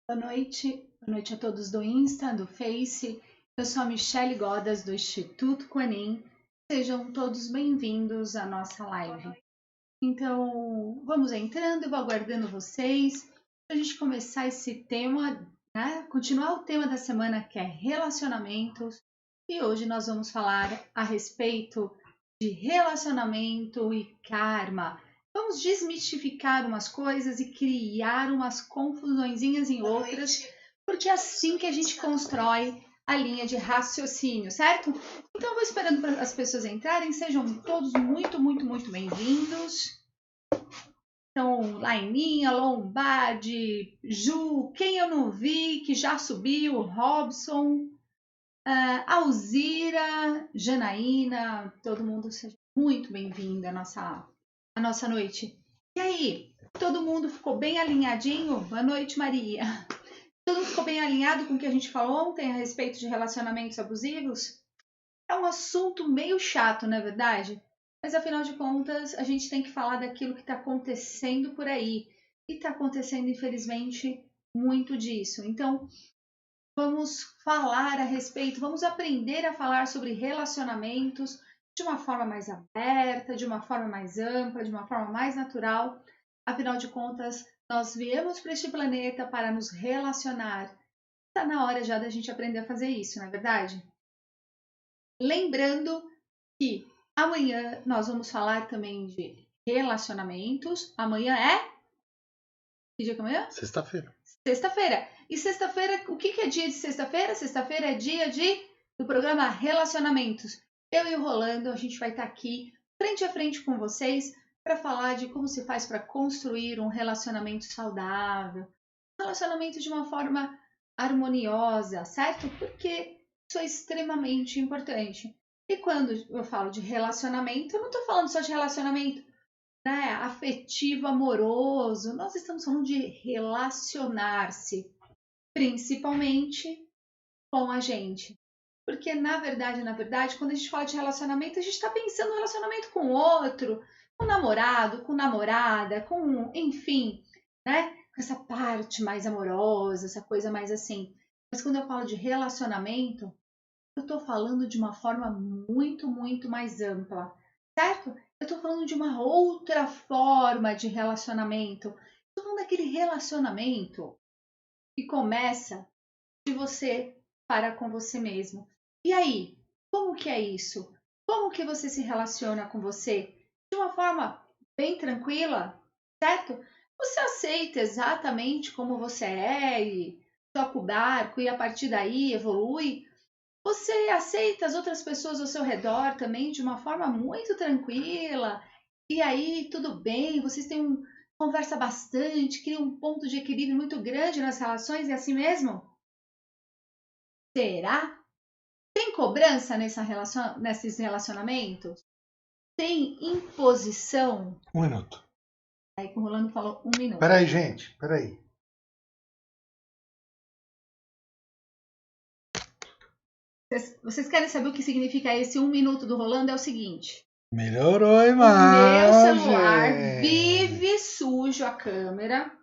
Boa noite a todos do Insta, do Face. Eu sou a Michele Godas, do Instituto Quanin. Sejam todos bem-vindos à nossa live. Então, vamos entrando, eu vou aguardando vocês para a gente começar esse tema, né? Continuar o tema da semana que é relacionamentos. E hoje nós vamos falar a respeito de relacionamento e karma. Vamos desmistificar umas coisas e criar umas confusõezinhas em outras, porque é assim que a gente constrói a linha de raciocínio, certo? Então eu vou esperando para as pessoas entrarem, sejam todos muito bem-vindos. Então, Laininha, Lombardi, Ju, quem eu não vi, que já subiu, Robson, Alzira, Janaína, todo mundo seja muito bem-vindo à nossa noite. E aí, todo mundo ficou bem alinhadinho? Boa noite, Maria. Todo mundo ficou bem alinhado com o que a gente falou ontem a respeito de relacionamentos abusivos? É um assunto meio chato, não é verdade? Mas afinal de contas, a gente tem que falar daquilo que está acontecendo por aí. E está acontecendo, infelizmente, muito disso. Então, vamos falar a respeito, vamos aprender a falar sobre relacionamentos de uma forma mais aberta, de uma forma mais ampla, de uma forma mais natural. Afinal de contas, nós viemos para este planeta para nos relacionar. Está na hora já da gente aprender a fazer isso, não é verdade? Lembrando que amanhã nós vamos falar também de relacionamentos. Amanhã é? Que dia que é amanhã? Sexta-feira. Sexta-feira. E sexta-feira, o que é dia de sexta-feira? Sexta-feira é dia do programa Relacionamentos. Eu e o Rolando, a gente vai estar aqui frente a frente com vocês para falar de como se faz para construir um relacionamento saudável, um relacionamento de uma forma harmoniosa, certo? Porque isso é extremamente importante. E quando eu falo de relacionamento, eu não estou falando só de relacionamento, né, afetivo, amoroso. Nós estamos falando de relacionar-se, principalmente com a gente. Porque, na verdade, quando a gente fala de relacionamento, a gente está pensando no relacionamento com o outro, com o namorado, com namorada, com, enfim, né? Com essa parte mais amorosa, essa coisa mais assim. Mas quando eu falo de relacionamento, eu estou falando de uma forma muito mais ampla, certo? Eu estou falando de uma outra forma de relacionamento. Estou falando daquele relacionamento que começa de você para com você mesmo. E aí, como que é isso? Como que você se relaciona com você? De uma forma bem tranquila, certo? Você aceita exatamente como você é e toca o barco e a partir daí evolui. Você aceita as outras pessoas ao seu redor também de uma forma muito tranquila. E aí, tudo bem, vocês têm conversa bastante, cria um ponto de equilíbrio muito grande nas relações, é assim mesmo? Será? Tem cobrança nesses relacionamentos? Tem imposição? 1 minuto. Aí que o Rolando falou 1 minuto. Peraí, gente. Peraí. Vocês querem saber o que significa esse 1 minuto do Rolando? É o seguinte. Melhorou a O meu celular imagem. vive sujo a câmera.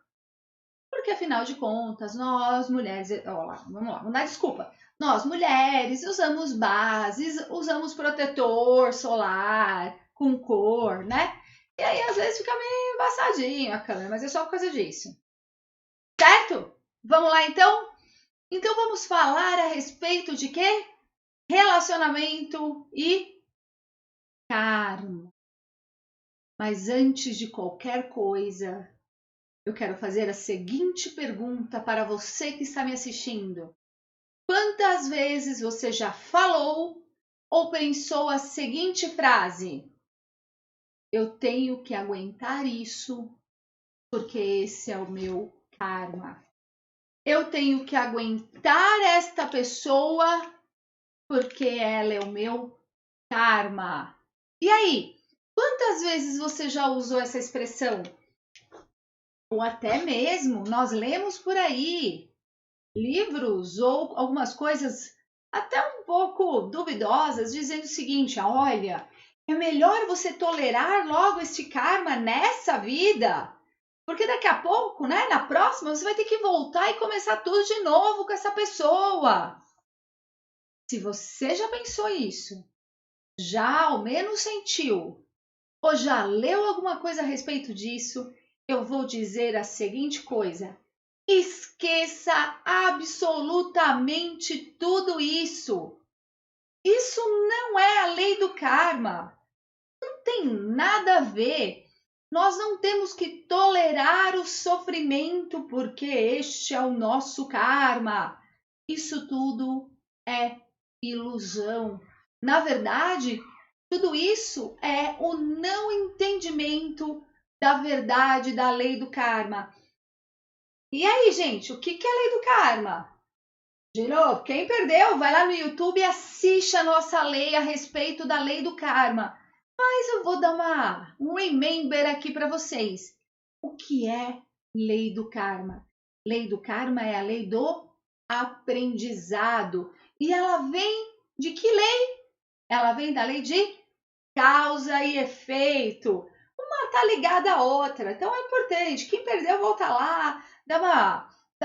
Porque, afinal de contas, nós mulheres. Ó, vamos lá, vamos dar desculpa. Nós mulheres usamos bases, usamos protetor solar com cor, né? E aí, às vezes, fica meio embaçadinho a câmera, mas é só por causa disso. Certo? Vamos lá, então? Então, vamos falar a respeito de quê? Relacionamento e karma. Mas antes de qualquer coisa, eu quero fazer a seguinte pergunta para você que está me assistindo. Quantas vezes você já falou ou pensou a seguinte frase? Eu tenho que aguentar isso porque esse é o meu karma. Eu tenho que aguentar esta pessoa porque ela é o meu karma. E aí, quantas vezes você já usou essa expressão? Ou até mesmo nós lemos por aí livros ou algumas coisas até um pouco duvidosas, dizendo o seguinte: olha, é melhor você tolerar logo este karma nessa vida, Porque daqui a pouco, né, na próxima, você vai ter que voltar e começar tudo de novo com essa pessoa. Se você já pensou isso, já ao menos sentiu, ou já leu alguma coisa a respeito disso, eu vou dizer a seguinte coisa: esqueça absolutamente tudo isso. Isso não é a lei do karma. Não tem nada a ver. Nós não temos que tolerar o sofrimento porque este é o nosso karma. Isso tudo é ilusão. Na verdade, tudo isso é o não entendimento da verdade da lei do karma. E aí, gente, o que é a lei do karma? De novo, quem perdeu, vai lá no YouTube e assiste a nossa lei a respeito da lei do karma. Mas eu vou dar um remember aqui para vocês. O que é lei do karma? Lei do karma é a lei do aprendizado. E ela vem de que lei? Ela vem da lei de causa e efeito. Uma está ligada à outra. Então é importante. Quem perdeu, volta lá, dá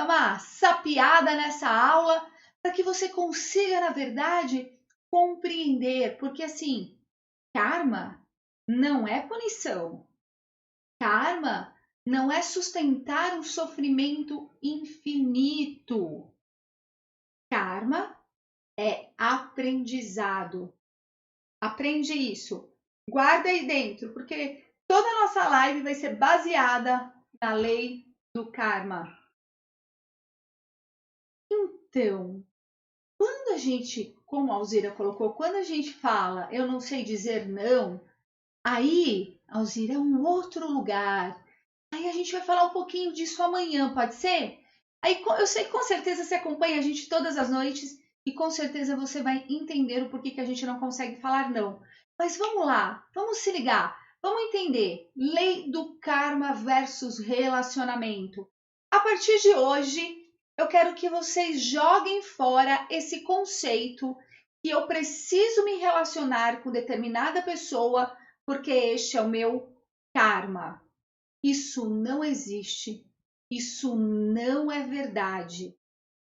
uma sapiada nessa aula para que você consiga, na verdade, compreender. Porque assim, karma não é punição. Karma não é sustentar um sofrimento infinito. Karma é aprendizado. Aprende isso. Guarda aí dentro, porque toda a nossa live vai ser baseada na lei do karma. Então, quando a gente, como a Alzira colocou, quando a gente fala eu não sei dizer não, aí, Alzira, é um outro lugar. Aí a gente vai falar um pouquinho disso amanhã, pode ser? Aí eu sei que com certeza você acompanha a gente todas as noites e com certeza você vai entender o porquê que a gente não consegue falar não. Mas vamos lá, vamos se ligar, vamos entender. Lei do karma versus relacionamento. A partir de hoje, eu quero que vocês joguem fora esse conceito que eu preciso me relacionar com determinada pessoa porque este é o meu karma. Isso não existe. Isso não é verdade.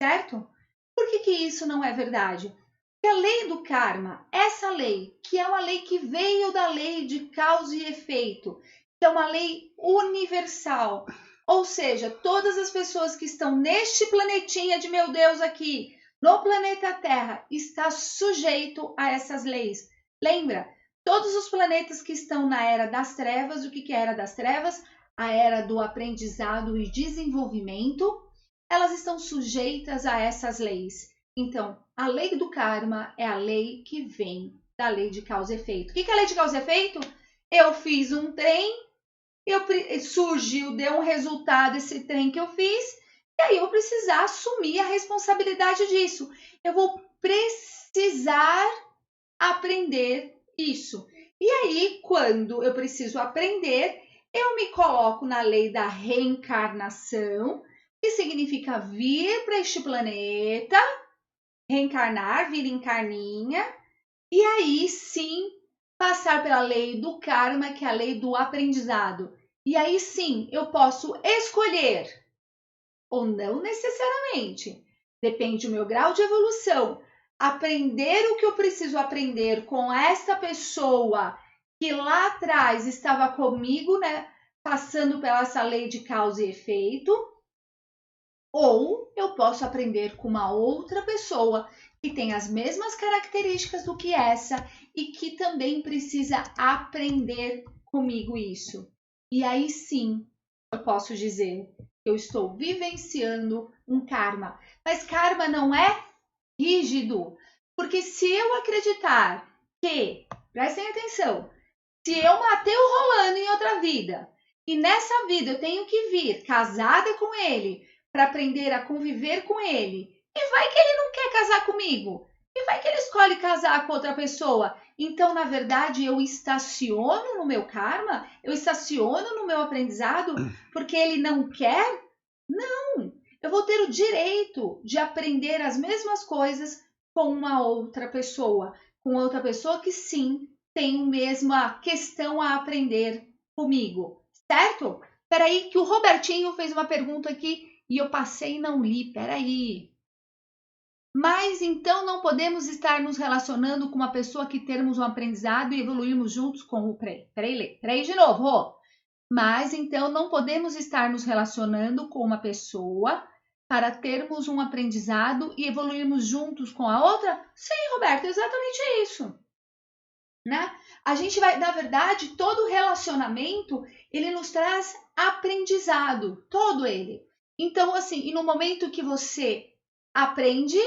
Certo? Por que isso não é verdade? Porque a lei do karma, essa lei, que é uma lei que veio da lei de causa e efeito, que é uma lei universal, ou seja, todas as pessoas que estão neste planetinha de meu Deus aqui, no planeta Terra, está sujeito a essas leis. Lembra? Todos os planetas que estão na era das trevas, o que é a era das trevas? A era do aprendizado e desenvolvimento, elas estão sujeitas a essas leis. Então, a lei do karma é a lei que vem da lei de causa e efeito. O que é a lei de causa e efeito? Eu fiz um trem, surgiu, deu um resultado esse trem que eu fiz, e aí eu vou precisar assumir a responsabilidade disso. Eu vou precisar aprender isso. E aí, quando eu preciso aprender, eu me coloco na lei da reencarnação, que significa vir para este planeta, reencarnar, vir em carninha, e aí sim passar pela lei do karma, que é a lei do aprendizado. E aí sim eu posso escolher, ou não necessariamente, depende do meu grau de evolução, aprender o que eu preciso aprender com esta pessoa que lá atrás estava comigo, né, passando pela essa lei de causa e efeito, ou eu posso aprender com uma outra pessoa que tem as mesmas características do que essa e que também precisa aprender comigo isso. E aí sim, eu posso dizer, eu estou vivenciando um karma. Mas karma não é rígido, porque se eu acreditar que, prestem atenção, se eu matei o Rolando em outra vida e nessa vida eu tenho que vir casada com ele para aprender a conviver com ele, e vai que ele não quer casar comigo, e vai que ele escolhe casar com outra pessoa, então na verdade eu estaciono no meu karma, eu estaciono no meu aprendizado porque ele não quer? Não, eu vou ter o direito de aprender as mesmas coisas com uma outra pessoa, que sim tem a mesma questão a aprender comigo, certo? Peraí, que o Robertinho fez uma pergunta aqui e eu passei e não li. Peraí. Mas então não podemos estar nos relacionando com uma pessoa que termos um aprendizado e evoluirmos juntos com o... Peraí de novo, Rô. Mas então não podemos estar nos relacionando com uma pessoa para termos um aprendizado e evoluirmos juntos com a outra? Sim, Roberto, exatamente isso. Né? A gente vai, na verdade, todo relacionamento, ele nos traz aprendizado, todo ele. Então, assim, e no momento que você aprende,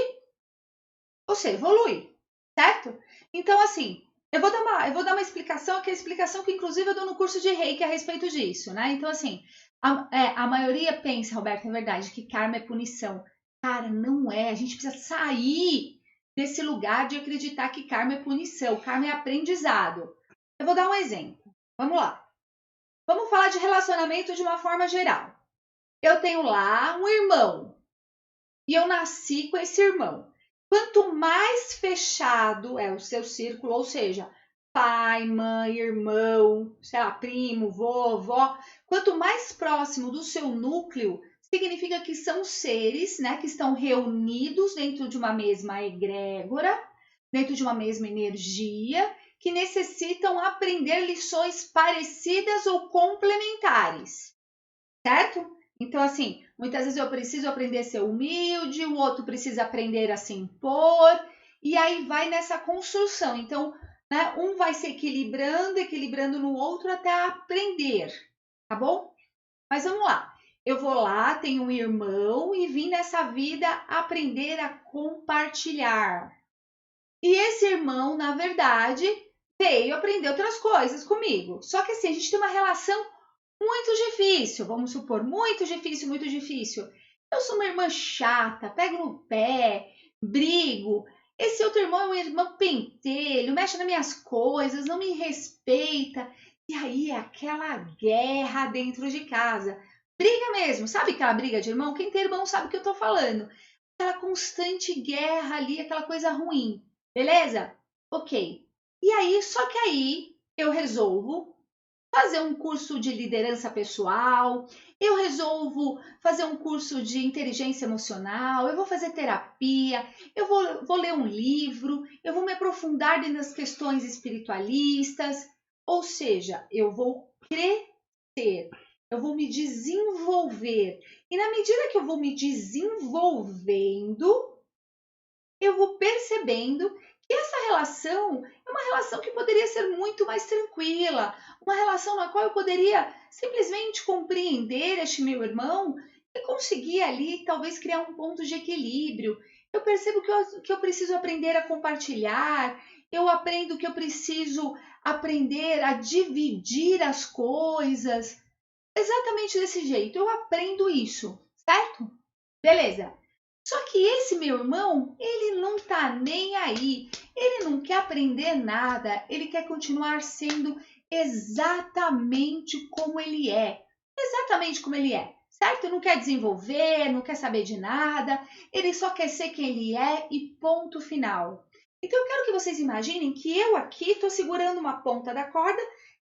você evolui, certo? Então, assim, eu vou dar uma explicação, que é a explicação que, inclusive, eu dou no curso de Reiki a respeito disso, né? Então, assim, a maioria pensa, Roberto, é verdade, que karma é punição. Cara, não é. A gente precisa sair desse lugar de acreditar que karma é punição. Karma é aprendizado. Eu vou dar um exemplo. Vamos lá. Vamos falar de relacionamento de uma forma geral. Eu tenho lá um irmão e eu nasci com esse irmão. Quanto mais fechado é o seu círculo, ou seja, pai, mãe, irmão, sei lá, primo, vovó, quanto mais próximo do seu núcleo, significa que são seres, né, que estão reunidos dentro de uma mesma egrégora, dentro de uma mesma energia, que necessitam aprender lições parecidas ou complementares, certo? Então, assim, muitas vezes eu preciso aprender a ser humilde, o outro precisa aprender a se impor, e aí vai nessa construção. Então, né, um vai se equilibrando no outro até aprender, tá bom? Mas vamos lá. Eu vou lá, tenho um irmão e vim nessa vida aprender a compartilhar. E esse irmão, na verdade, veio aprender outras coisas comigo. Só que assim, a gente tem uma relação muito difícil, vamos supor, muito difícil, muito difícil. Eu sou uma irmã chata, pego no pé, brigo. Esse outro irmão é um irmão pentelho, mexe nas minhas coisas, não me respeita. E aí é aquela guerra dentro de casa. Briga mesmo, sabe aquela briga de irmão? Quem tem irmão sabe o que eu tô falando. Aquela constante guerra ali, aquela coisa ruim. Beleza? Ok. E aí, só que aí eu resolvo fazer um curso de liderança pessoal, eu resolvo fazer um curso de inteligência emocional, eu vou fazer terapia, eu vou ler um livro, eu vou me aprofundar dentro das questões espiritualistas, ou seja, eu vou crescer, eu vou me desenvolver. E na medida que eu vou me desenvolvendo, eu vou percebendo que essa relação é uma relação que poderia ser muito mais tranquila, uma relação na qual eu poderia simplesmente compreender este meu irmão e conseguir ali talvez criar um ponto de equilíbrio. Eu percebo que eu preciso aprender a compartilhar, eu aprendo que eu preciso aprender a dividir as coisas. Exatamente desse jeito, eu aprendo isso, certo? Beleza. Só que esse meu irmão, ele não tá nem aí. Ele não quer aprender nada. Ele quer continuar sendo exatamente como ele é. Exatamente como ele é, certo? Não quer desenvolver, não quer saber de nada. Ele só quer ser quem ele é e ponto final. Então eu quero que vocês imaginem que eu aqui estou segurando uma ponta da corda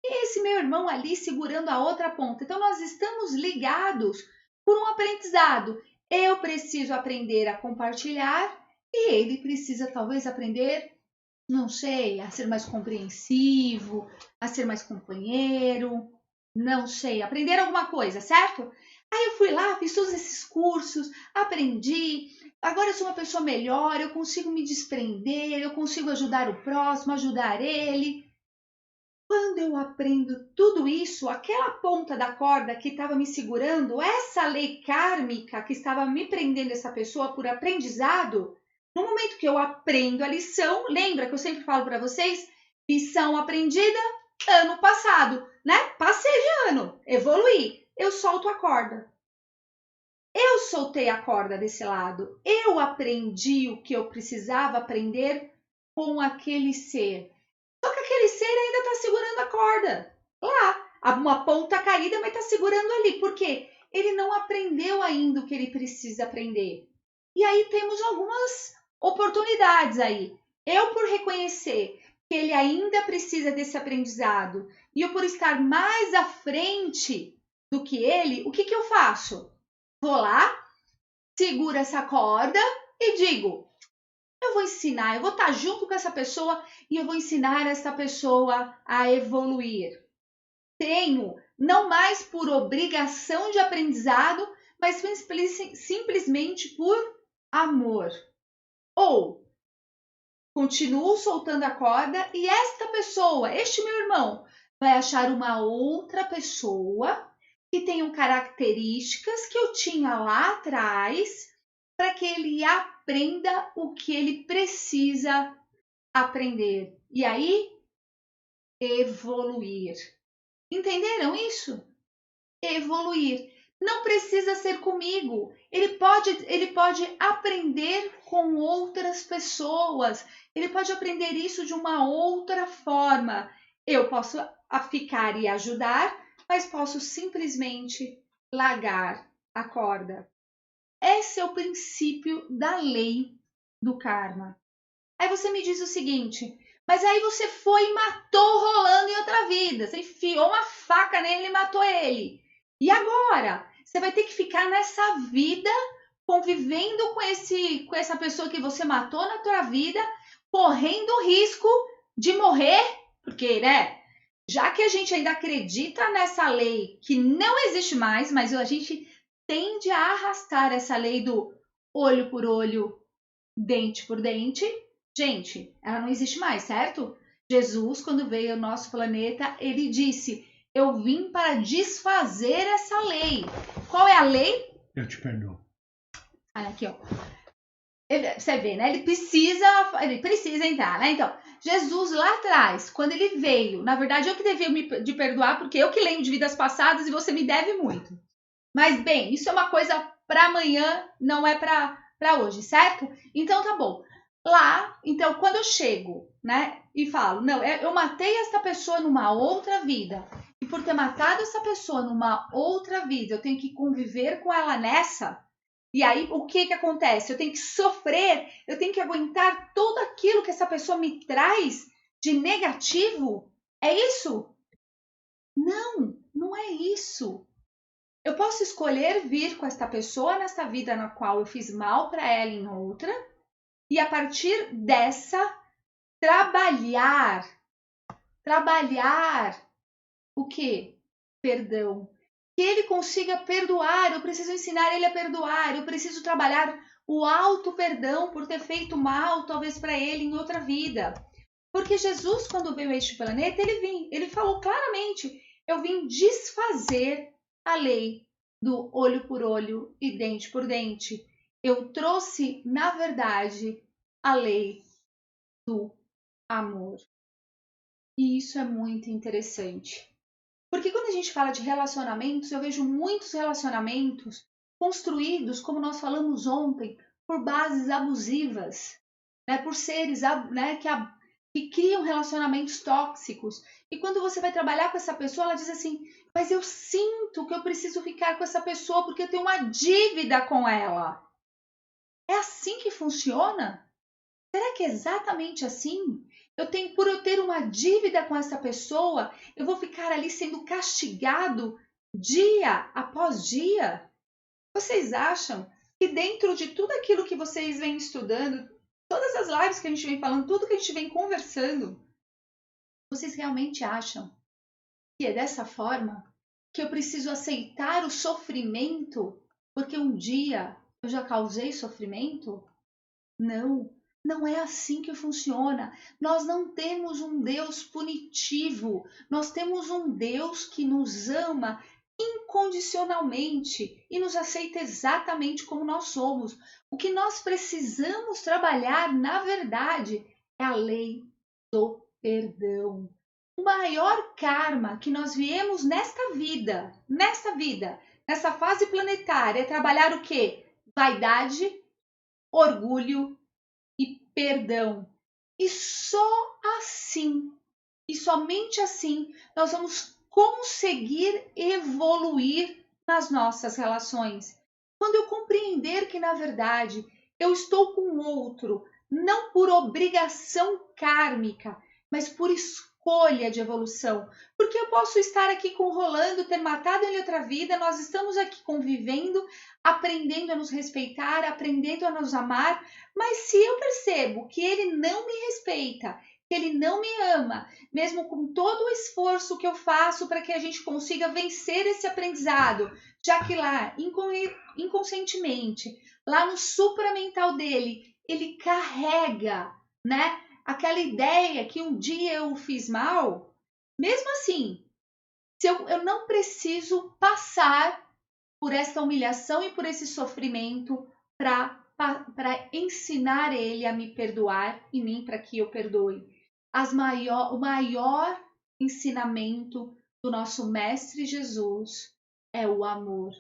e esse meu irmão ali segurando a outra ponta. Então nós estamos ligados por um aprendizado. Eu preciso aprender a compartilhar e ele precisa talvez aprender, não sei, a ser mais compreensivo, a ser mais companheiro, não sei, aprender alguma coisa, certo? Aí eu fui lá, fiz todos esses cursos, aprendi, agora eu sou uma pessoa melhor, eu consigo me desprender, eu consigo ajudar o próximo, ajudar ele. Quando eu aprendo tudo isso, aquela ponta da corda que estava me segurando, essa lei kármica que estava me prendendo essa pessoa por aprendizado, no momento que eu aprendo a lição, lembra que eu sempre falo para vocês, lição aprendida ano passado, né? Passei de ano, evoluí, eu solto a corda. Eu soltei a corda desse lado, eu aprendi o que eu precisava aprender com aquele ser. Só que aquele ser ainda está segurando a corda. Lá, uma ponta caída, mas está segurando ali. Por quê? Ele não aprendeu ainda o que ele precisa aprender. E aí temos algumas oportunidades aí. Eu, por reconhecer que ele ainda precisa desse aprendizado, e eu, por estar mais à frente do que ele, o que eu faço? Vou lá, seguro essa corda e digo, eu vou ensinar, eu vou estar junto com essa pessoa e eu vou ensinar essa pessoa a evoluir. Tenho, não mais por obrigação de aprendizado, mas simplesmente por amor. Ou continuo soltando a corda e esta pessoa, este meu irmão, vai achar uma outra pessoa que tenha características que eu tinha lá atrás para que ele aprenda o que ele precisa aprender. E aí, evoluir. Entenderam isso? Evoluir. Não precisa ser comigo. Ele pode aprender com outras pessoas. Ele pode aprender isso de uma outra forma. Eu posso ficar e ajudar, mas posso simplesmente largar a corda. Esse é o princípio da lei do karma. Aí você me diz o seguinte, mas aí você foi e matou o Rolando em outra vida. Você enfiou uma faca nele e matou ele. E agora? Você vai ter que ficar nessa vida, convivendo com essa pessoa que você matou na tua vida, correndo o risco de morrer, porque, né? Já que a gente ainda acredita nessa lei que não existe mais, mas a gente tende a arrastar essa lei do olho por olho, dente por dente. Gente, ela não existe mais, certo? Jesus, quando veio ao nosso planeta, ele disse, eu vim para desfazer essa lei. Qual é a lei? Eu te perdoo. Olha aqui, ó. Você vê, né? Ele precisa entrar, né? Então, Jesus lá atrás, quando ele veio, na verdade eu que devia me perdoar, porque eu que lembro de vidas passadas e você me deve muito. Mas, bem, isso é uma coisa para amanhã, não é para hoje, certo? Então, tá bom. Lá, então, quando eu chego, né, e falo, não, eu matei essa pessoa numa outra vida, e por ter matado essa pessoa numa outra vida, eu tenho que conviver com ela nessa, e aí o que acontece? Eu tenho que sofrer, eu tenho que aguentar tudo aquilo que essa pessoa me traz de negativo? É isso? Não, não é isso. Eu posso escolher vir com esta pessoa nesta vida na qual eu fiz mal para ela em outra, e a partir dessa, trabalhar o quê? Perdão. Que ele consiga perdoar, eu preciso ensinar ele a perdoar, eu preciso trabalhar o auto-perdão por ter feito mal, talvez para ele em outra vida. Porque Jesus, quando veio a este planeta, ele falou claramente, eu vim desfazer a lei do olho por olho e dente por dente. Eu trouxe, na verdade, a lei do amor. E isso é muito interessante. Porque quando a gente fala de relacionamentos, eu vejo muitos relacionamentos construídos, como nós falamos ontem, por bases abusivas, né? Por seres, né? que criam relacionamentos tóxicos. E quando você vai trabalhar com essa pessoa, ela diz assim, mas eu sinto que eu preciso ficar com essa pessoa porque eu tenho uma dívida com ela. É assim que funciona? Será que é exatamente assim? Por eu ter uma dívida com essa pessoa, eu vou ficar ali sendo castigado dia após dia? Vocês acham que dentro de tudo aquilo que vocês vêm estudando, todas as lives que a gente vem falando, tudo que a gente vem conversando, vocês realmente acham que é dessa forma que eu preciso aceitar o sofrimento porque um dia eu já causei sofrimento? Não. Não é assim que funciona. Nós não temos um Deus punitivo. Nós temos um Deus que nos ama incondicionalmente e nos aceita exatamente como nós somos. O que nós precisamos trabalhar, na verdade, é a lei do perdão. O maior karma que nós viemos nessa vida, nessa fase planetária, é trabalhar o quê? Vaidade, orgulho e perdão. E só assim, e somente assim, nós vamos conseguir evoluir nas nossas relações. Quando eu compreender que, na verdade, eu estou com o outro, não por obrigação kármica, mas por escolha escolha de evolução. Porque eu posso estar aqui com o Rolando, ter matado ele outra vida, nós estamos aqui convivendo, aprendendo a nos respeitar, aprendendo a nos amar, mas se eu percebo que ele não me respeita, que ele não me ama, mesmo com todo o esforço que eu faço para que a gente consiga vencer esse aprendizado, já que lá, inconscientemente, lá no supramental dele, ele carrega, né, aquela ideia que um dia eu fiz mal, mesmo assim, se eu não preciso passar por essa humilhação e por esse sofrimento para ensinar ele a me perdoar e mim para que eu perdoe. O maior ensinamento do nosso Mestre Jesus é o amor.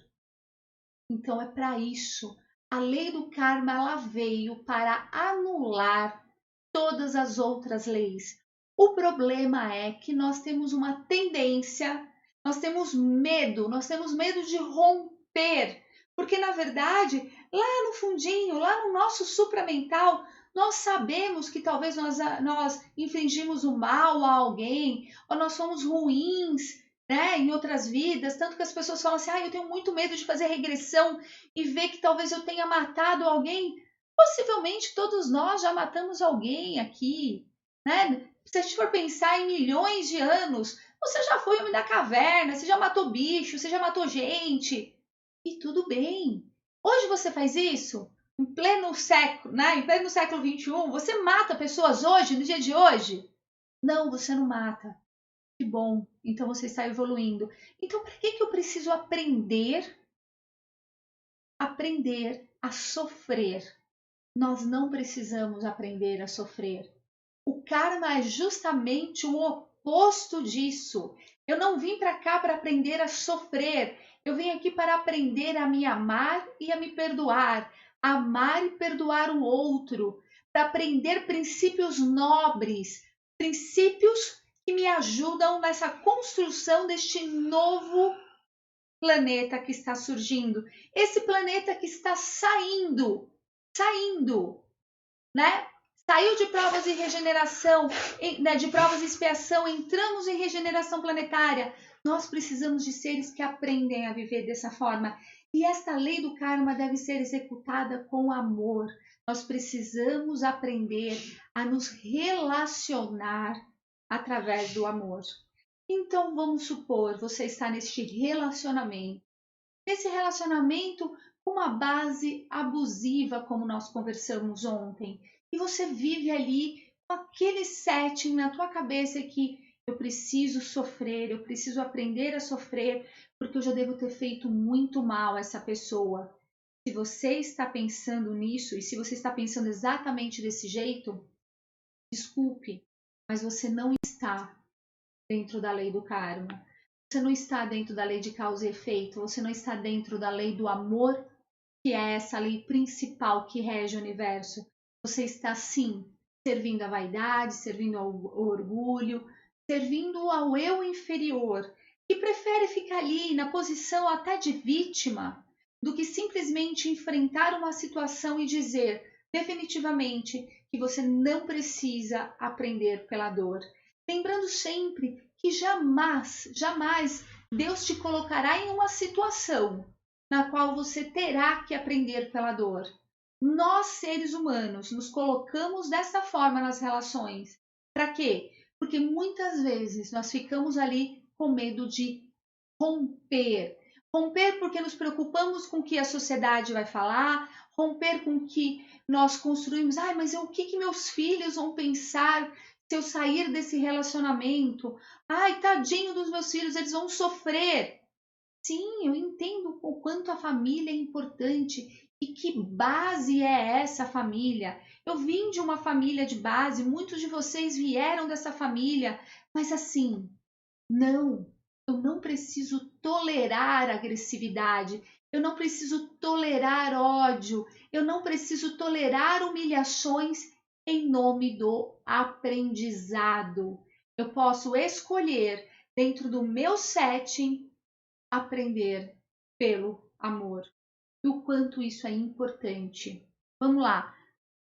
Então é para isso. A lei do karma ela veio para anular todas as outras leis. O problema é que nós temos uma tendência, nós temos medo de romper, porque na verdade, lá no fundinho, lá no nosso supramental, nós sabemos que talvez nós infringimos o mal a alguém, ou nós somos ruins, né, em outras vidas, tanto que as pessoas falam assim, eu tenho muito medo de fazer regressão e ver que talvez eu tenha matado alguém. Possivelmente todos nós já matamos alguém aqui, né? Se a gente for pensar em milhões de anos, você já foi homem da caverna, você já matou bicho, você já matou gente. E tudo bem. Hoje você faz isso? Em pleno século, né? Em pleno século XXI, você mata pessoas hoje, no dia de hoje? Não, você não mata. Que bom. Então você está evoluindo. Então, para que eu preciso aprender a sofrer? Nós não precisamos aprender a sofrer. O karma é justamente o oposto disso. Eu não vim para cá para aprender a sofrer. Eu vim aqui para aprender a me amar e a me perdoar. Amar e perdoar o outro. Para aprender princípios nobres. Princípios que me ajudam nessa construção deste novo planeta que está surgindo. Esse planeta que está saindo, né? Saiu de provas de regeneração, né, de provas de expiação, entramos em regeneração planetária. Nós precisamos de seres que aprendem a viver dessa forma. E esta lei do karma deve ser executada com amor. Nós precisamos aprender a nos relacionar através do amor. Então, vamos supor, você está neste relacionamento. Nesse relacionamento com uma base abusiva, como nós conversamos ontem. E você vive ali com aquele setting na tua cabeça que eu preciso sofrer, eu preciso aprender a sofrer, porque eu já devo ter feito muito mal a essa pessoa. Se você está pensando nisso, e se você está pensando exatamente desse jeito, desculpe, mas você não está dentro da lei do karma. Você não está dentro da lei de causa e efeito, você não está dentro da lei do amor, que é essa lei principal que rege o universo. Você está, sim, servindo à vaidade, servindo ao orgulho, servindo ao eu inferior, que prefere ficar ali na posição até de vítima, do que simplesmente enfrentar uma situação e dizer definitivamente que você não precisa aprender pela dor. Lembrando sempre que jamais Deus te colocará em uma situação na qual você terá que aprender pela dor. Nós, seres humanos, nos colocamos dessa forma nas relações. Para quê? Porque muitas vezes nós ficamos ali com medo de romper. Romper porque nos preocupamos com o que a sociedade vai falar, romper com o que nós construímos. Mas o que meus filhos vão pensar se eu sair desse relacionamento? Tadinho dos meus filhos, eles vão sofrer. Sim, eu entendo o quanto a família é importante e que base é essa família. Eu vim de uma família de base, muitos de vocês vieram dessa família, mas assim, eu não preciso tolerar agressividade, eu não preciso tolerar ódio, eu não preciso tolerar humilhações em nome do aprendizado. Eu posso escolher dentro do meu setting aprender pelo amor. E o quanto isso é importante. Vamos lá.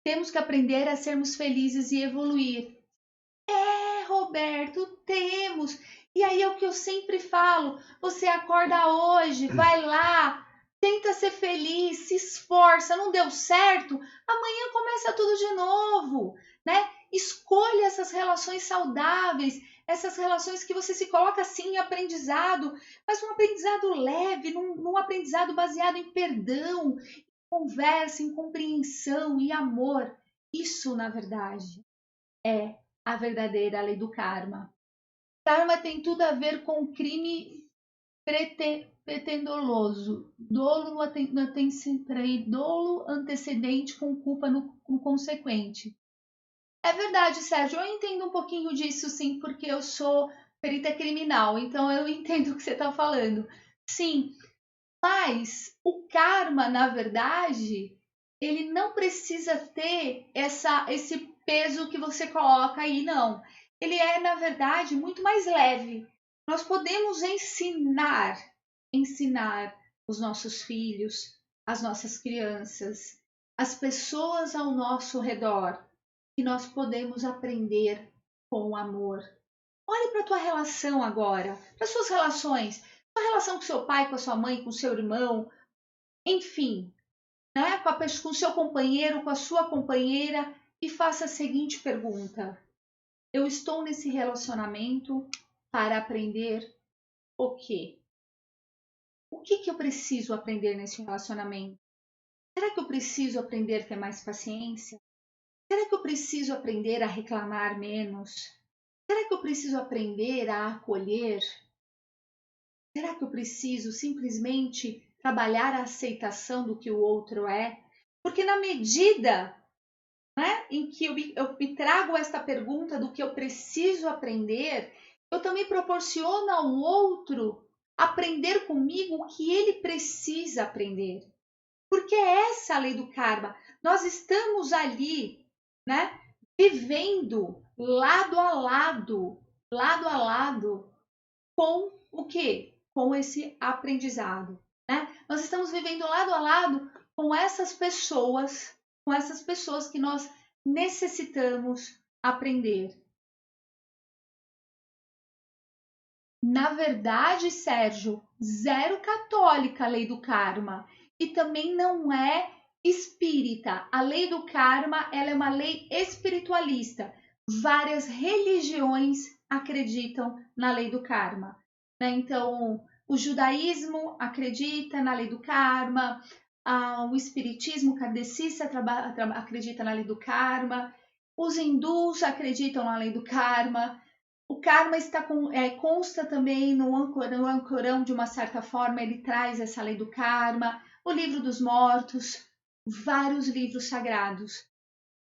Temos que aprender a sermos felizes e evoluir. Roberto, temos. E aí é o que eu sempre falo, você acorda hoje, vai lá, tenta ser feliz, se esforça, não deu certo, amanhã começa tudo de novo, né? Escolha essas relações saudáveis, essas relações que você se coloca assim em aprendizado, mas um aprendizado leve, num aprendizado baseado em perdão, em conversa, em compreensão e amor. Isso, na verdade, é a verdadeira lei do karma. Karma tem tudo a ver com crime pretendoloso, dolo antecedente com culpa no consequente. É verdade, Sérgio, eu entendo um pouquinho disso sim, porque eu sou perita criminal, então eu entendo o que você está falando. Sim, mas o karma, na verdade, ele não precisa ter esse peso que você coloca aí, não. Ele é, na verdade, muito mais leve. Nós podemos ensinar os nossos filhos, as nossas crianças, as pessoas ao nosso redor, que nós podemos aprender com amor. Olhe para a tua relação agora, para as suas relações, a relação com seu pai, com a sua mãe, com seu irmão, enfim, né? Com o seu companheiro, com a sua companheira, e faça a seguinte pergunta: eu estou nesse relacionamento para aprender o quê? O que eu preciso aprender nesse relacionamento? Será que eu preciso aprender a ter mais paciência? Será que eu preciso aprender a reclamar menos? Será que eu preciso aprender a acolher? Será que eu preciso simplesmente trabalhar a aceitação do que o outro é? Porque na medida, né, em que eu me trago esta pergunta do que eu preciso aprender, eu também proporciono ao outro aprender comigo o que ele precisa aprender. Porque é essa a lei do karma. Nós estamos ali, né, vivendo lado a lado, com o quê? Com esse aprendizado, né? Nós estamos vivendo lado a lado com essas pessoas que nós necessitamos aprender. Na verdade, Sérgio, zero católica a lei do karma e também não é espírita. A lei do karma, ela é uma lei espiritualista. Várias religiões acreditam na lei do karma, né? Então, o judaísmo acredita na lei do karma, o espiritismo kardecista acredita na lei do karma, os hindus acreditam na lei do karma. O karma consta também no Ancorão, de uma certa forma, ele traz essa lei do karma, o livro dos mortos, vários livros sagrados.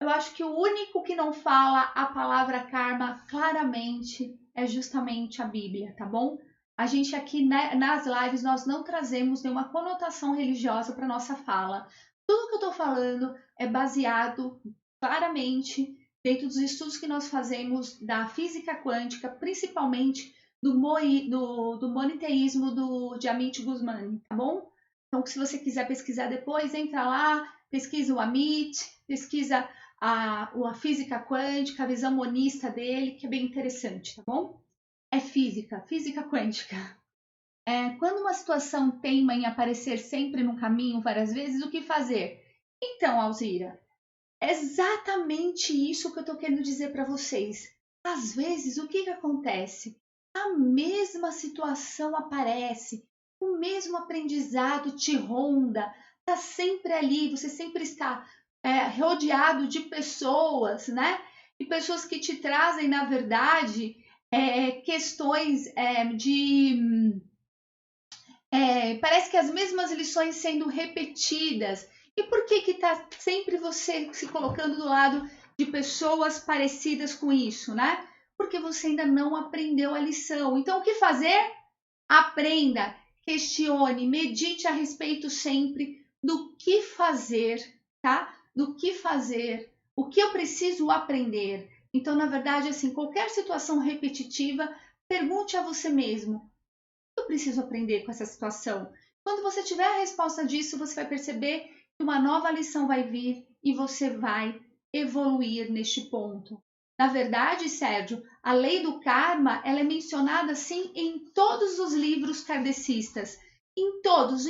Eu acho que o único que não fala a palavra karma claramente é justamente a Bíblia, tá bom? A gente aqui, né, nas lives, nós não trazemos nenhuma conotação religiosa para nossa fala. Tudo que eu estou falando é baseado claramente dentro dos estudos que nós fazemos da física quântica, principalmente do moniteísmo de Amit Guzmán, tá bom? Então, se você quiser pesquisar depois, entra lá, pesquisa o Amit, pesquisa a física quântica, a visão monista dele, que é bem interessante, tá bom? É física quântica. Quando uma situação teima em aparecer sempre no caminho várias vezes, o que fazer? Então, Alzira, é exatamente isso que eu estou querendo dizer para vocês. Às vezes, o que acontece? A mesma situação aparece, o mesmo aprendizado te ronda, está sempre ali, você sempre está rodeado de pessoas, né? E pessoas que te trazem, na verdade, questões parece que as mesmas lições sendo repetidas. E por que está sempre você se colocando do lado de pessoas parecidas com isso, né? Porque você ainda não aprendeu a lição. Então, o que fazer? Aprenda, questione, medite a respeito sempre do que fazer, tá? Do que fazer, o que eu preciso aprender. Então, na verdade, assim, qualquer situação repetitiva, pergunte a você mesmo: o que eu preciso aprender com essa situação? Quando você tiver a resposta disso, você vai perceber que uma nova lição vai vir e você vai evoluir neste ponto, Na verdade, Sérgio, a lei do karma, ela é mencionada sim em todos os livros kardecistas. Em todos.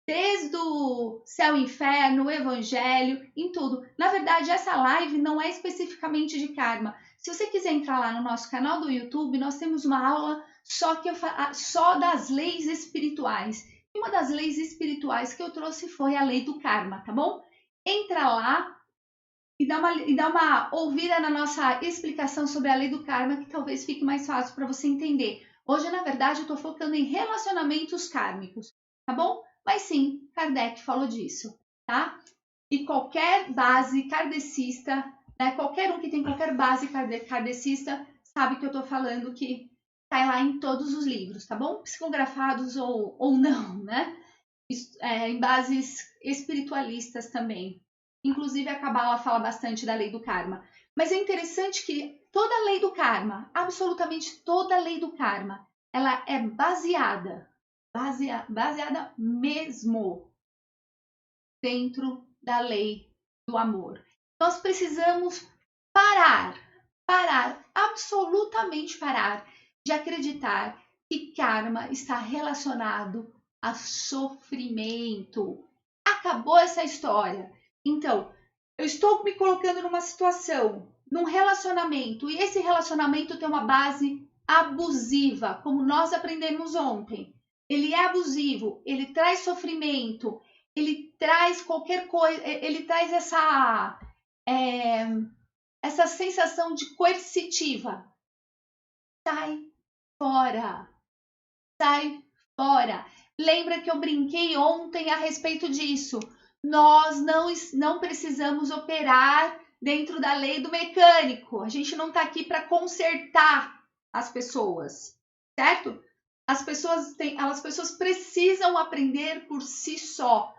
Desde o Céu e Inferno, o Evangelho, em tudo. Na verdade, essa live não é especificamente de karma. Se você quiser entrar lá no nosso canal do YouTube, nós temos uma aula só das leis espirituais. E uma das leis espirituais que eu trouxe foi a lei do karma, tá bom? Entra lá e dá uma ouvida na nossa explicação sobre a lei do karma, que talvez fique mais fácil para você entender. Hoje, na verdade, eu estou focando em relacionamentos kármicos, tá bom? Mas sim, Kardec falou disso, tá? E qualquer base kardecista, né, qualquer um que tem qualquer base kardecista, sabe que eu estou falando que tá lá em todos os livros, tá bom? Psicografados ou não, né? Em bases espiritualistas também. Inclusive, a Kabbalah fala bastante da lei do karma. Mas é interessante que toda a lei do karma, absolutamente toda a lei do karma, ela é baseada mesmo dentro da lei do amor. Nós precisamos absolutamente parar de acreditar que karma está relacionado a sofrimento. Acabou essa história. Então, eu estou me colocando numa situação, num relacionamento, e esse relacionamento tem uma base abusiva, como nós aprendemos ontem. Ele é abusivo, ele traz sofrimento, ele traz qualquer coisa, ele traz essa sensação de coercitiva. Sai fora. Sai fora. Lembra que eu brinquei ontem a respeito disso. Nós não precisamos operar dentro da lei do mecânico. A gente não está aqui para consertar as pessoas, certo? As pessoas precisam aprender por si só.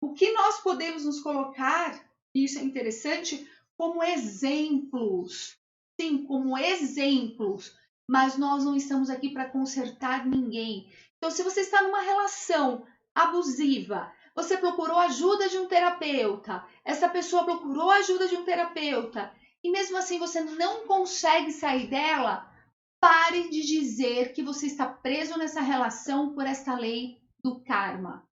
O que nós podemos nos colocar, e isso é interessante, como exemplos. Sim, como exemplos. Mas nós não estamos aqui para consertar ninguém. Então, se você está numa relação abusiva, você procurou ajuda de um terapeuta, essa pessoa procurou ajuda de um terapeuta, e mesmo assim você não consegue sair dela, pare de dizer que você está preso nessa relação por esta lei do karma,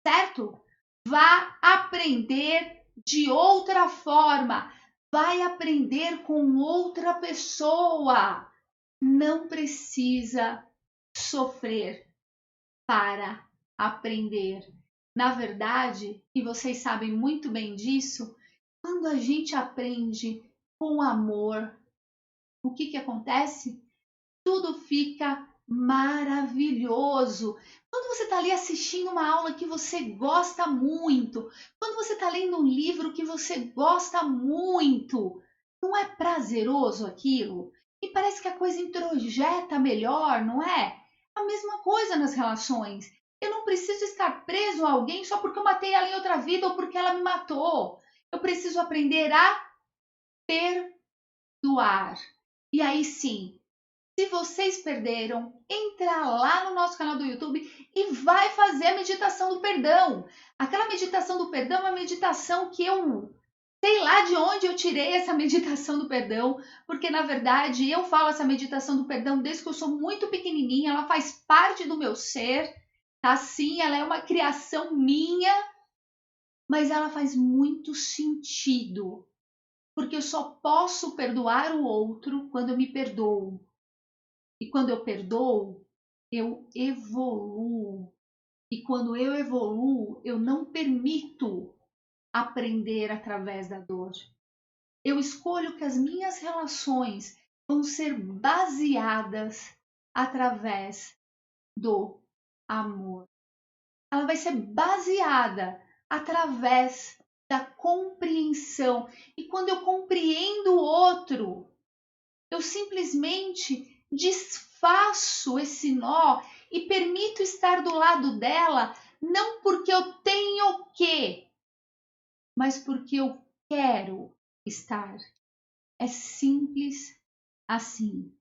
certo? Vá aprender de outra forma, vai aprender com outra pessoa. Não precisa sofrer para aprender. Na verdade, e vocês sabem muito bem disso, quando a gente aprende com amor, o que acontece? Tudo fica maravilhoso. Quando você está ali assistindo uma aula que você gosta muito, quando você está lendo um livro que você gosta muito, não é prazeroso aquilo? E parece que a coisa introjeta melhor, não é? A mesma coisa nas relações. Eu não preciso estar preso a alguém só porque eu matei ela em outra vida ou porque ela me matou. Eu preciso aprender a perdoar. E aí sim, se vocês perderam, entra lá no nosso canal do YouTube e vai fazer a meditação do perdão. Aquela meditação do perdão é uma meditação que eu sei lá de onde eu tirei essa meditação do perdão, porque na verdade eu falo essa meditação do perdão desde que eu sou muito pequenininha, ela faz parte do meu ser, tá? Sim, ela é uma criação minha, mas ela faz muito sentido, porque eu só posso perdoar o outro quando eu me perdoo. E quando eu perdoo, eu evoluo. E quando eu evoluo, eu não permito aprender através da dor. Eu escolho que as minhas relações vão ser baseadas através do amor. Ela vai ser baseada através da compreensão. E quando eu compreendo o outro, eu simplesmente desfaço esse nó e permito estar do lado dela, não porque eu tenho que, mas porque eu quero estar. É simples assim,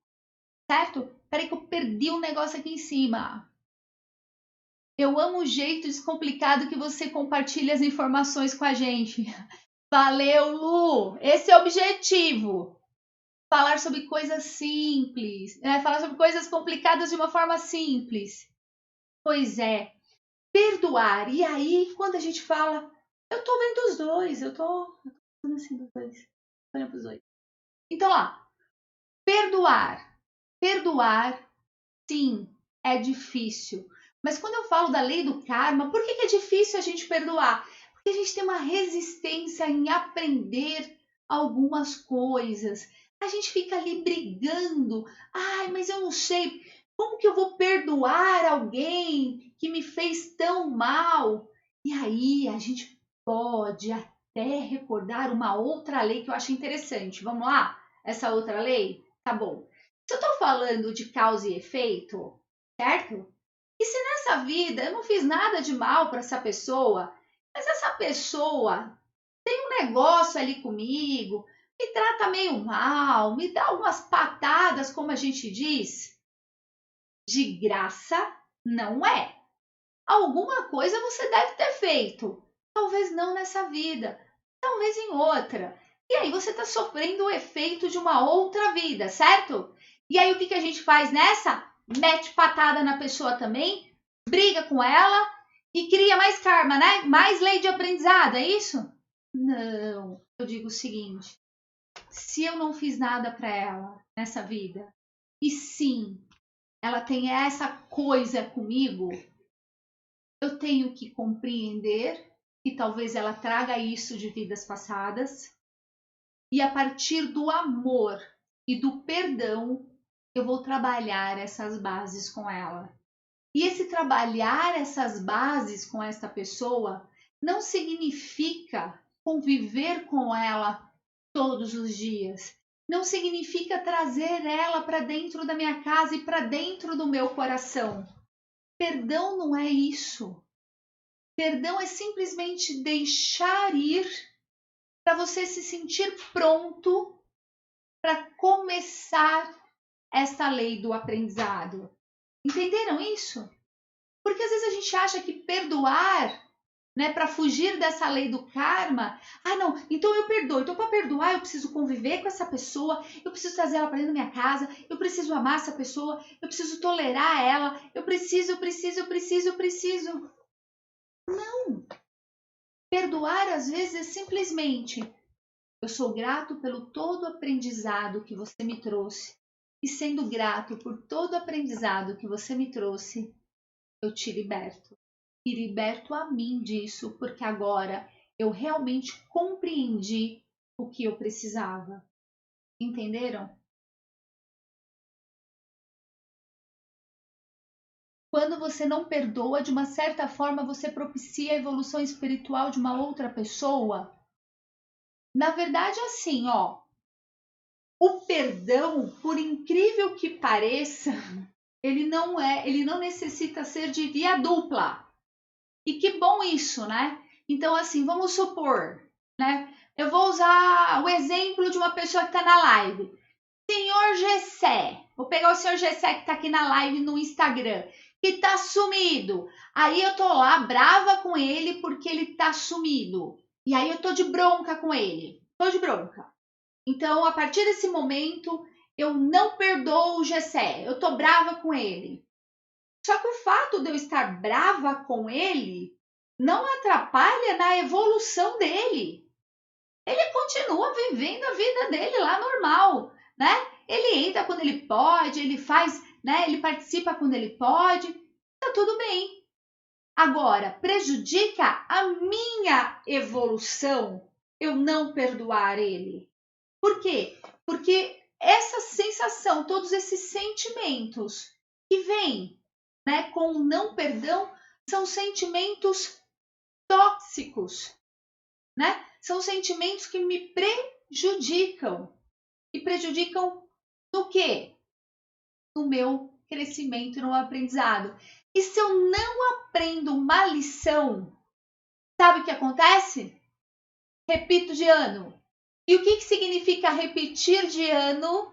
certo? Peraí que eu perdi um negócio aqui em cima. Eu amo o jeito descomplicado que você compartilha as informações com a gente. Valeu, Lu! Esse é o objetivo. Falar sobre coisas simples, né? Falar sobre coisas complicadas de uma forma simples. Pois é, perdoar. E aí, quando a gente fala, eu tô vendo os dois, eu tô assim dos dois, olhando pros dois. Então, lá, perdoar. Perdoar, sim, é difícil. Mas quando eu falo da lei do karma, por que é difícil a gente perdoar? Porque a gente tem uma resistência em aprender algumas coisas. A gente fica ali brigando. Ai, mas eu não sei. Como que eu vou perdoar alguém que me fez tão mal? E aí a gente pode até recordar uma outra lei que eu acho interessante. Vamos lá? Essa outra lei? Tá bom. Se eu estou falando de causa e efeito, certo? E se nessa vida eu não fiz nada de mal para essa pessoa, mas essa pessoa tem um negócio ali comigo, me trata meio mal, me dá umas patadas, como a gente diz, de graça não é. Alguma coisa você deve ter feito. Talvez não nessa vida, talvez em outra. E aí você está sofrendo o efeito de uma outra vida, certo? E aí o que a gente faz nessa? Mete patada na pessoa também, briga com ela e cria mais karma, né? Mais lei de aprendizado, é isso? Não. Eu digo o seguinte: se eu não fiz nada para ela nessa vida, e sim, ela tem essa coisa comigo, eu tenho que compreender que talvez ela traga isso de vidas passadas e a partir do amor e do perdão eu vou trabalhar essas bases com ela. E esse trabalhar essas bases com esta pessoa não significa conviver com ela todos os dias. Não significa trazer ela para dentro da minha casa e para dentro do meu coração. Perdão não é isso. Perdão é simplesmente deixar ir para você se sentir pronto para começar essa lei do aprendizado. Entenderam isso? Porque às vezes a gente acha que perdoar, né, para fugir dessa lei do karma, não, então eu perdoo. Então para perdoar eu preciso conviver com essa pessoa, eu preciso trazer ela para dentro da minha casa, eu preciso amar essa pessoa, eu preciso tolerar ela, eu preciso. Não. Perdoar às vezes é simplesmente: eu sou grato pelo todo o aprendizado que você me trouxe. E sendo grato por todo o aprendizado que você me trouxe, eu te liberto. E liberto a mim disso, porque agora eu realmente compreendi o que eu precisava. Entenderam? Quando você não perdoa, de uma certa forma você propicia a evolução espiritual de uma outra pessoa. Na verdade, assim, ó, o perdão, por incrível que pareça, ele não necessita ser de via dupla. E que bom isso, né? Então, assim, vamos supor, né? Eu vou usar o exemplo de uma pessoa que está na live. Senhor Gessé. Vou pegar o senhor Gessé que está aqui na live no Instagram, que está sumido. Aí eu tô lá brava com ele porque ele está sumido. E aí eu tô de bronca com ele. Tô de bronca. Então, a partir desse momento, eu não perdoo o Gessé. Eu tô brava com ele. Só que o fato de eu estar brava com ele não atrapalha na evolução dele. Ele continua vivendo a vida dele lá normal, né? Ele entra quando ele pode, ele faz, né? Ele participa quando ele pode, tá tudo bem. Agora, prejudica a minha evolução eu não perdoar ele. Por quê? Porque essa sensação, todos esses sentimentos que vêm, né, com o não perdão, são sentimentos tóxicos, né? São sentimentos que me prejudicam. E prejudicam no quê? No meu crescimento, no aprendizado. E se eu não aprendo uma lição, sabe o que acontece? Repito de ano. E o que significa repetir de ano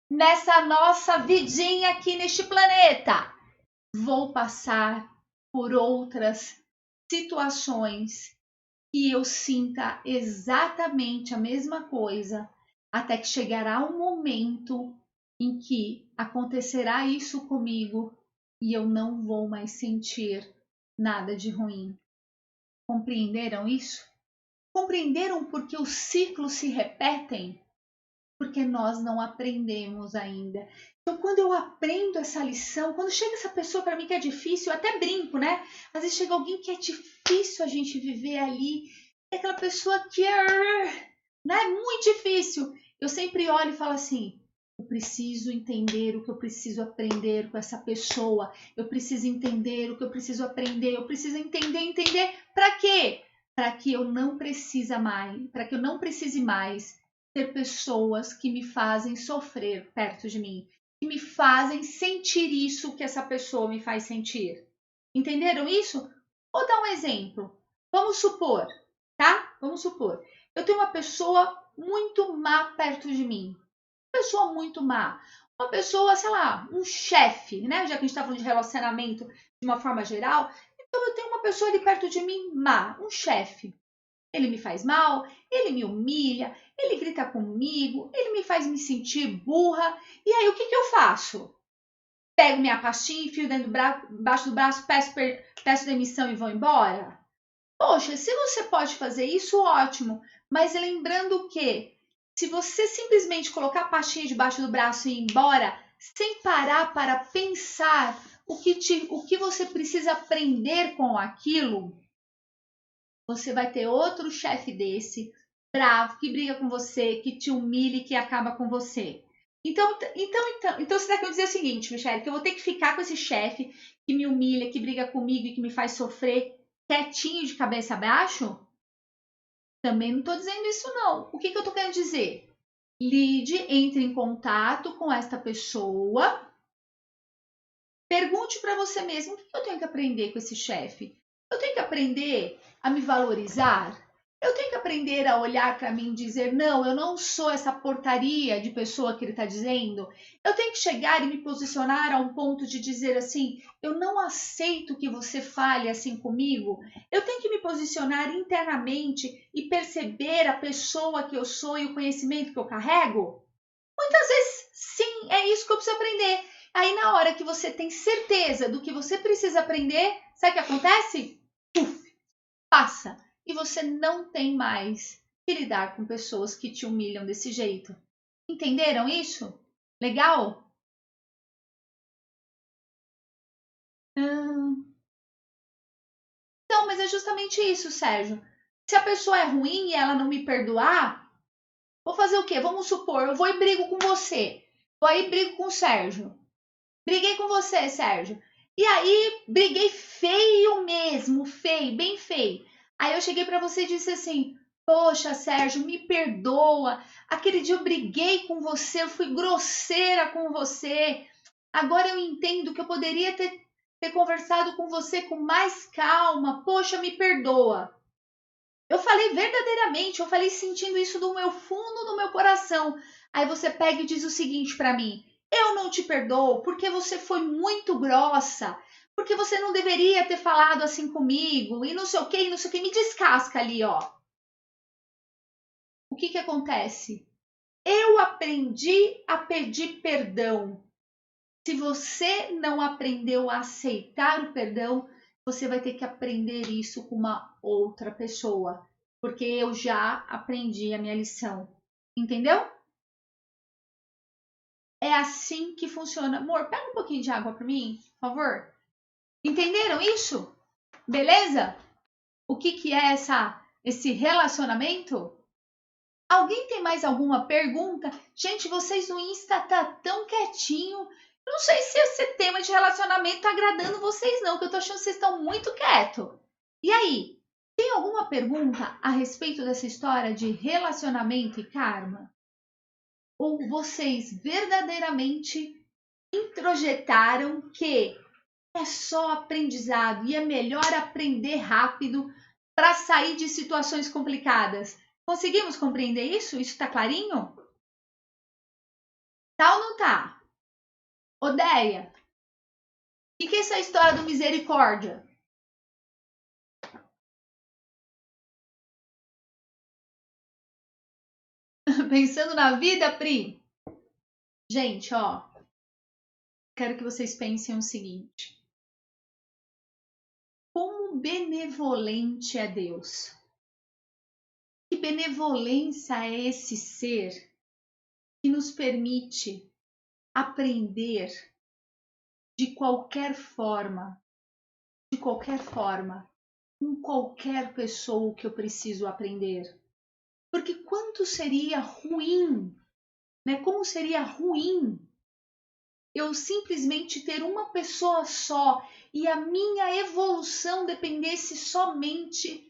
nessa nossa vidinha aqui neste planeta? Vou passar por outras situações que eu sinta exatamente a mesma coisa, até que chegará um momento em que acontecerá isso comigo e eu não vou mais sentir nada de ruim. Compreenderam isso? Compreenderam porque os ciclos se repetem? Porque nós não aprendemos ainda. Então, quando eu aprendo essa lição, quando chega essa pessoa para mim que é difícil, eu até brinco, né? Às vezes chega alguém que é difícil a gente viver ali, é aquela pessoa que é muito difícil. Eu sempre olho e falo assim: eu preciso entender o que eu preciso aprender com essa pessoa. Eu preciso entender o que eu preciso aprender. Eu preciso entender. Para quê? Para que eu não precise mais, para que eu não precise mais ter pessoas que me fazem sofrer perto de mim, que me fazem sentir isso que essa pessoa me faz sentir. Entenderam isso? Vou dar um exemplo. Vamos supor, tá? Vamos supor. Eu tenho uma pessoa muito má perto de mim. Uma pessoa muito má. Uma pessoa, sei lá, um chefe, né? Já que a gente está falando de relacionamento de uma forma geral. Então eu tenho uma pessoa ali perto de mim má, um chefe. Ele me faz mal, ele me humilha, ele grita comigo, ele me faz me sentir burra. E aí o que eu faço? Pego minha pastinha, enfio dentro embaixo do braço, peço demissão e vou embora? Poxa, se você pode fazer isso, ótimo. Mas lembrando que se você simplesmente colocar a pastinha debaixo do braço e ir embora, sem parar para pensar o que você precisa aprender com aquilo, você vai ter outro chefe desse, bravo, que briga com você, que te humilha e que acaba com você. Então você está querendo dizer o seguinte, Michele, que eu vou ter que ficar com esse chefe que me humilha, que briga comigo e que me faz sofrer quietinho de cabeça abaixo? Também não estou dizendo isso não. O que eu estou querendo dizer? Lide, entre em contato com esta pessoa, pergunte para você mesmo o que eu tenho que aprender com esse chefe. Eu tenho que aprender a me valorizar? Eu tenho que aprender a olhar para mim e dizer, não, eu não sou essa porcaria de pessoa que ele está dizendo. Eu tenho que chegar e me posicionar a um ponto de dizer assim, eu não aceito que você fale assim comigo. Eu tenho que me posicionar internamente e perceber a pessoa que eu sou e o conhecimento que eu carrego? Muitas vezes, sim, é isso que eu preciso aprender. Aí, na hora que você tem certeza do que você precisa aprender, sabe o que acontece? Puf, passa. E você não tem mais que lidar com pessoas que te humilham desse jeito. Entenderam isso? Legal? Então, mas é justamente isso, Sérgio. Se a pessoa é ruim e ela não me perdoar, vou fazer o quê? Vamos supor, eu vou e brigo com você. Vou aí e brigo com o Sérgio. Briguei com você, Sérgio. E aí, briguei feio mesmo, feio, bem feio. Aí eu cheguei para você e disse assim: poxa, Sérgio, me perdoa. Aquele dia eu briguei com você, eu fui grosseira com você. Agora eu entendo que eu poderia ter conversado com você com mais calma. Poxa, me perdoa. Eu falei verdadeiramente, eu falei sentindo isso do meu fundo do meu coração. Aí você pega e diz o seguinte para mim: eu não te perdoo porque você foi muito grossa, porque você não deveria ter falado assim comigo e não sei o que, não sei o que, me descasca ali, ó. O que acontece? Eu aprendi a pedir perdão. Se você não aprendeu a aceitar o perdão, você vai ter que aprender isso com uma outra pessoa, porque eu já aprendi a minha lição. Entendeu? É assim que funciona. Amor, pega um pouquinho de água para mim, por favor. Entenderam isso? Beleza? O que é esse relacionamento? Alguém tem mais alguma pergunta? Gente, vocês no Insta tá tão quietinho. Eu não sei se esse tema de relacionamento tá agradando vocês não, que eu tô achando que vocês estão muito quietos. E aí, tem alguma pergunta a respeito dessa história de relacionamento e karma? Ou vocês verdadeiramente introjetaram que é só aprendizado e é melhor aprender rápido para sair de situações complicadas? Conseguimos compreender isso? Isso está clarinho? Tá ou não tá? Odeia, o que é essa história do misericórdia? Pensando na vida, Pri? Gente, ó, quero que vocês pensem o seguinte. Como benevolente é Deus? Que benevolência é esse ser que nos permite aprender de qualquer forma, com qualquer pessoa que eu preciso aprender? Porque quanto seria ruim, né? Como seria ruim eu simplesmente ter uma pessoa só e a minha evolução dependesse somente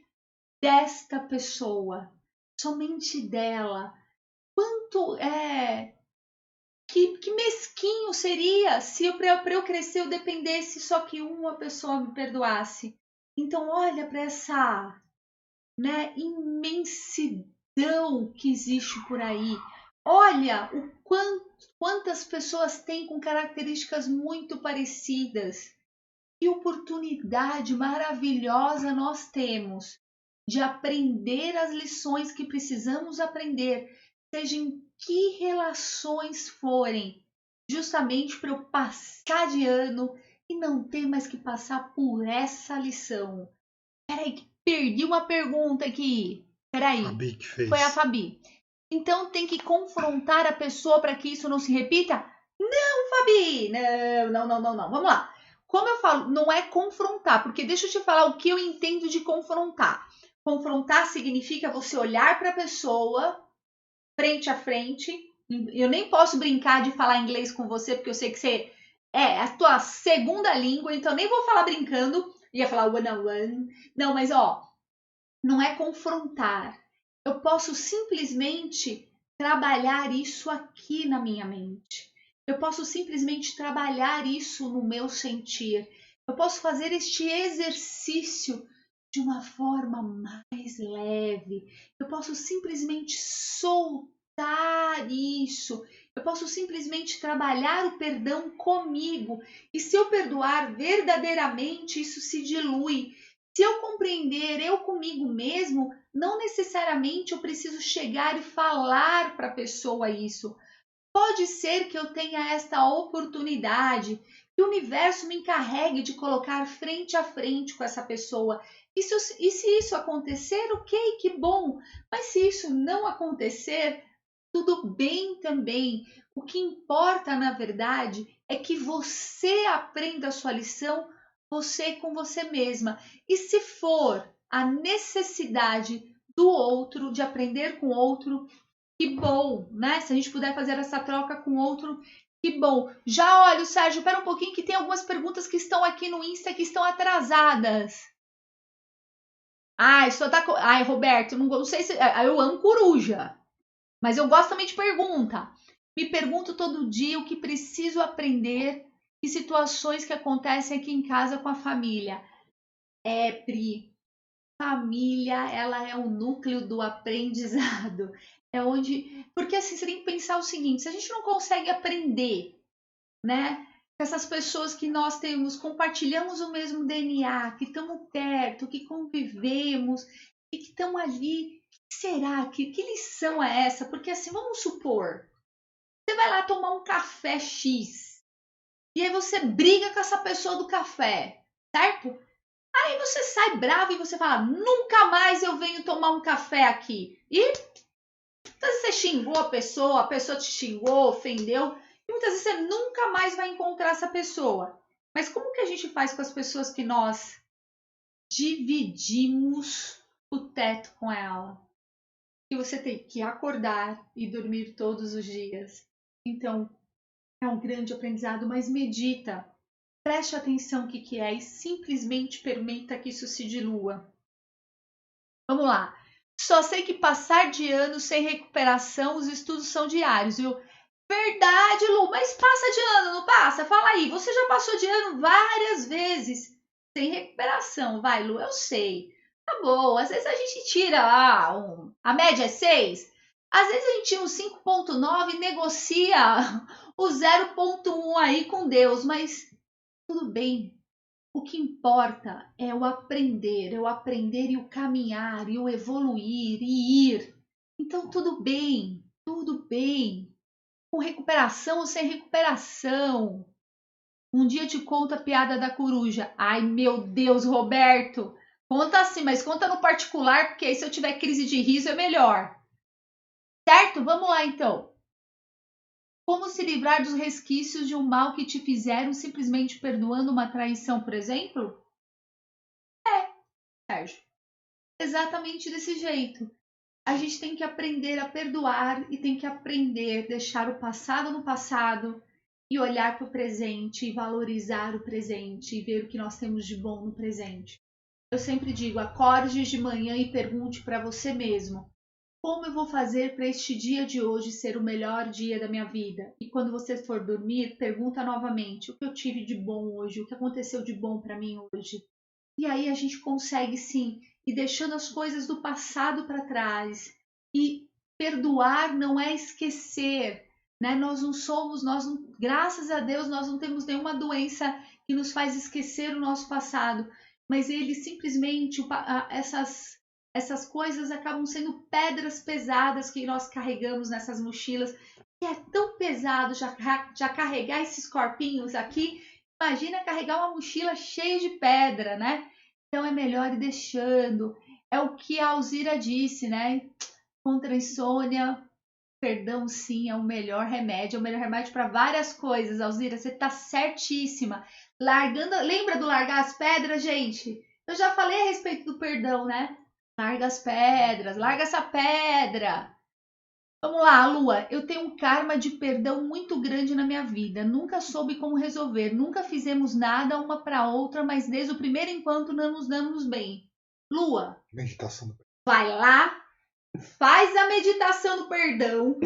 desta pessoa, somente dela. Quanto que mesquinho seria se para eu crescer eu dependesse só que uma pessoa me perdoasse. Então olha para essa, né, imensidão que existe por aí. Olha o quantas pessoas têm com características muito parecidas. Que oportunidade maravilhosa nós temos de aprender as lições que precisamos aprender, seja em que relações forem, justamente para eu passar de ano e não ter mais que passar por essa lição. Peraí, que perdi uma pergunta aqui. Peraí, Fabi que fez. foi a Fabi. Então tem que confrontar a pessoa para que isso não se repita? Não, Fabi! Não. Vamos lá. Como eu falo, não é confrontar, porque deixa eu te falar o que eu entendo de confrontar. Confrontar significa você olhar para a pessoa frente a frente. Eu nem posso brincar de falar inglês com você, porque eu sei que você é a tua segunda língua, então nem vou falar brincando. Ia falar one on one. Não, mas ó, não é confrontar. Eu posso simplesmente trabalhar isso aqui na minha mente. Eu posso simplesmente trabalhar isso no meu sentir. Eu posso fazer este exercício de uma forma mais leve. Eu posso simplesmente soltar isso. Eu posso simplesmente trabalhar o perdão comigo. E se eu perdoar verdadeiramente, isso se dilui. Se eu compreender eu comigo mesmo, não necessariamente eu preciso chegar e falar para a pessoa isso. Pode ser que eu tenha esta oportunidade, que o universo me encarregue de colocar frente a frente com essa pessoa. E se isso acontecer, ok, que bom. Mas se isso não acontecer, tudo bem também. O que importa, na verdade, é que você aprenda a sua lição, você com você mesma. E se for a necessidade do outro, de aprender com o outro, que bom, né? Se a gente puder fazer essa troca com o outro, que bom. Já olha, Sérgio, espera um pouquinho que tem algumas perguntas que estão aqui no Insta que estão atrasadas. Ai, só tá. Ai, Roberto, não sei se. Eu amo coruja. Mas eu gosto também de pergunta. Me pergunto todo dia o que preciso aprender e situações que acontecem aqui em casa com a família. Pri, família, ela é o núcleo do aprendizado. É onde... Porque assim, você tem que pensar o seguinte, se a gente não consegue aprender, né? Com essas pessoas que nós temos, compartilhamos o mesmo DNA, que estamos perto, que convivemos e que estão ali. Será que lição é essa? Porque assim, vamos supor, você vai lá tomar um café X e aí você briga com essa pessoa do café, certo? Aí você sai bravo e você fala, nunca mais eu venho tomar um café aqui. E muitas vezes você xingou a pessoa te xingou, ofendeu, e muitas vezes você nunca mais vai encontrar essa pessoa. Mas como que a gente faz com as pessoas que nós dividimos o teto com ela? Que você tem que acordar e dormir todos os dias. Então, é um grande aprendizado, mas medita. Preste atenção no que é e simplesmente permita que isso se dilua. Vamos lá. Só sei que passar de ano sem recuperação, os estudos são diários, viu? Verdade, Lu, mas passa de ano, não passa? Fala aí, você já passou de ano várias vezes sem recuperação, vai, Lu, eu sei. Tá bom, às vezes a gente tira a média é 6, às vezes a gente tira um 5,9 e negocia o 0,1 aí com Deus, mas tudo bem. O que importa é o aprender e o caminhar, e o evoluir e ir. Então, tudo bem, tudo bem. Com recuperação ou sem recuperação. Um dia eu te conto a piada da coruja. Ai, meu Deus, Roberto. Conta assim, mas conta no particular, porque aí se eu tiver crise de riso é melhor. Certo? Vamos lá então. Como se livrar dos resquícios de um mal que te fizeram simplesmente perdoando uma traição, por exemplo? Sérgio. Exatamente desse jeito. A gente tem que aprender a perdoar e tem que aprender a deixar o passado no passado e olhar para o presente e valorizar o presente e ver o que nós temos de bom no presente. Eu sempre digo, acorde de manhã e pergunte para você mesmo, como eu vou fazer para este dia de hoje ser o melhor dia da minha vida? E quando você for dormir, pergunta novamente, o que eu tive de bom hoje? O que aconteceu de bom para mim hoje? E aí a gente consegue sim ir deixando as coisas do passado para trás. E perdoar não é esquecer, né? Nós não somos, graças a Deus, nós não temos nenhuma doença que nos faz esquecer o nosso passado, mas ele simplesmente essas coisas acabam sendo pedras pesadas que nós carregamos nessas mochilas. E é tão pesado já carregar esses corpinhos aqui. Imagina carregar uma mochila cheia de pedra, né? Então é melhor ir deixando. É o que a Alzira disse, né? Contra a insônia, perdão sim é o melhor remédio para várias coisas. Alzira, você tá certíssima. Lembra do largar as pedras, gente? Eu já falei a respeito do perdão, né? Larga as pedras, larga essa pedra. Vamos lá, Lua. Eu tenho um karma de perdão muito grande na minha vida. Nunca soube como resolver. Nunca fizemos nada uma para outra, mas desde o primeiro enquanto não nos damos bem. Lua. Meditação. Vai lá, faz a meditação do perdão.